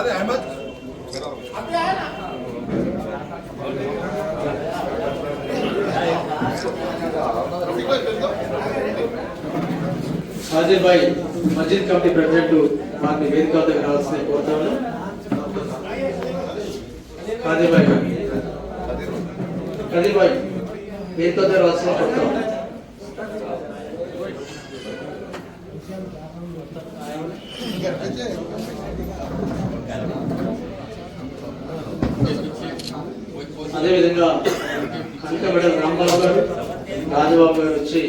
अहमद हाजिर भाई मस्जिद कमिटी प्रेसिडेंट वारिని వేదిక వద్దకు రావాల్సిందిగా కోరుతాను. हाजिर भाई వేదిక వద్దకు రావాల్సిందిగా కోరుతాను. అదేవిధంగా కనకబెడల రాంబాబు గారు రాజబాబు గారు వచ్చి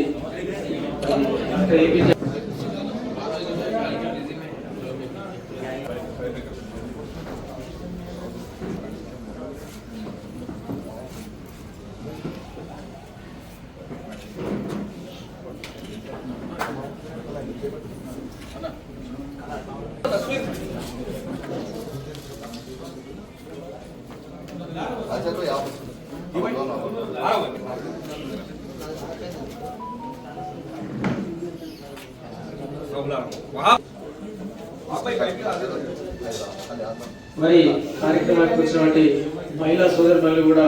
अच्छा तो यहाँ మరి కార్యక్రమానికి వచ్చినటువంటి మహిళా సోదరులు కూడా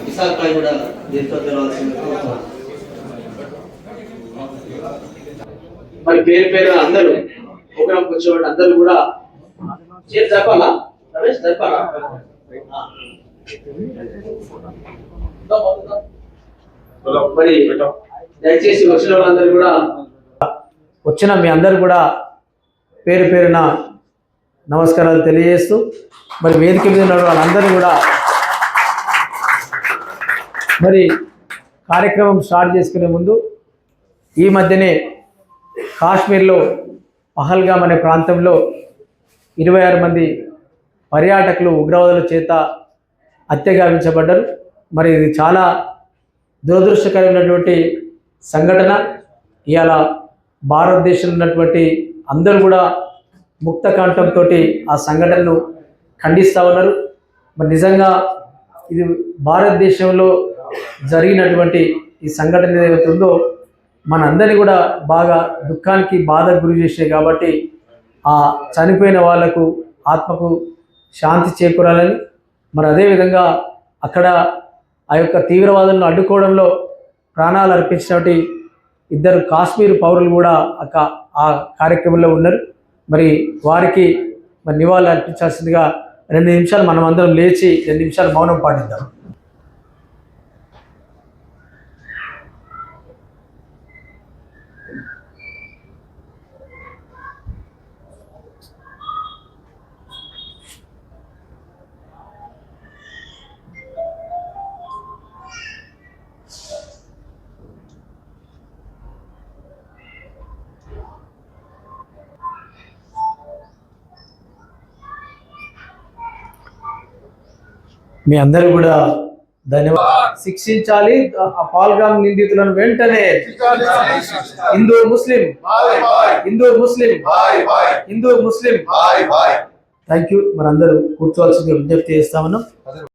విశాఖపై కూడా దీంతో మరి పేరు పేరు అందరూ ప్రోగ్రామ్ వచ్చేవాళ్ళు అందరూ కూడా చేతి జరపాలా రమేష్ జరపాలా మరి దయచేసి వచ్చిన వాళ్ళందరూ కూడా వచ్చిన మీ అందరూ కూడా పేరు పేరున నమస్కారాలు తెలియజేస్తూ మరి వేదిక మీద ఉన్న వాళ్ళందరూ కూడా మరి కార్యక్రమం స్టార్ట్ చేసుకునే ముందు ఈ మధ్యనే కాశ్మీర్లో పహల్గామ్ అనే ప్రాంతంలో 26 మంది పర్యాటకులు ఉగ్రవాదుల చేత హత్యగావించబడ్డారు. మరి ఇది చాలా దురదృష్టకరమైనటువంటి సంఘటన. ఇవాళ భారతదేశంలో ఉన్నటువంటి అందరూ కూడా ముక్త కంఠంతో ఆ సంఘటనను ఖండిస్తూ ఉన్నారు. మరి నిజంగా ఇది భారతదేశంలో జరిగినటువంటి ఈ సంఘటన ఏదైతే ఉందో మనందరినీ కూడా బాగా దుఃఖానికి బాధకు గురి చేసాయి. కాబట్టి ఆ చనిపోయిన వాళ్లకు ఆత్మకు శాంతి చేకూరాలని, మరి అదేవిధంగా అక్కడ ఆ యొక్క తీవ్రవాదులను అడ్డుకోవడంలో ప్రాణాలు అర్పించినటువంటి 2 కాశ్మీర్ పౌరులు కూడా ఆ కార్యక్రమంలో ఉన్నారు. మరి వారికి మరి నివాళులు అర్పించాల్సిందిగా 2 నిమిషాలు మనం అందరం లేచి 2 నిమిషాలు మౌనం పాటిద్దాం. మీ అందరూ కూడా ధన్యవాదాలు. శిక్షించాలి ఆ పహల్గామ్ నిందితులను వెంటనే. హిందూ ముస్లిం థ్యాంక్ యూ. మరి అందరూ కూర్చోవాల్సిందిగా విజ్ఞప్తి చేస్తా ఉన్నాం.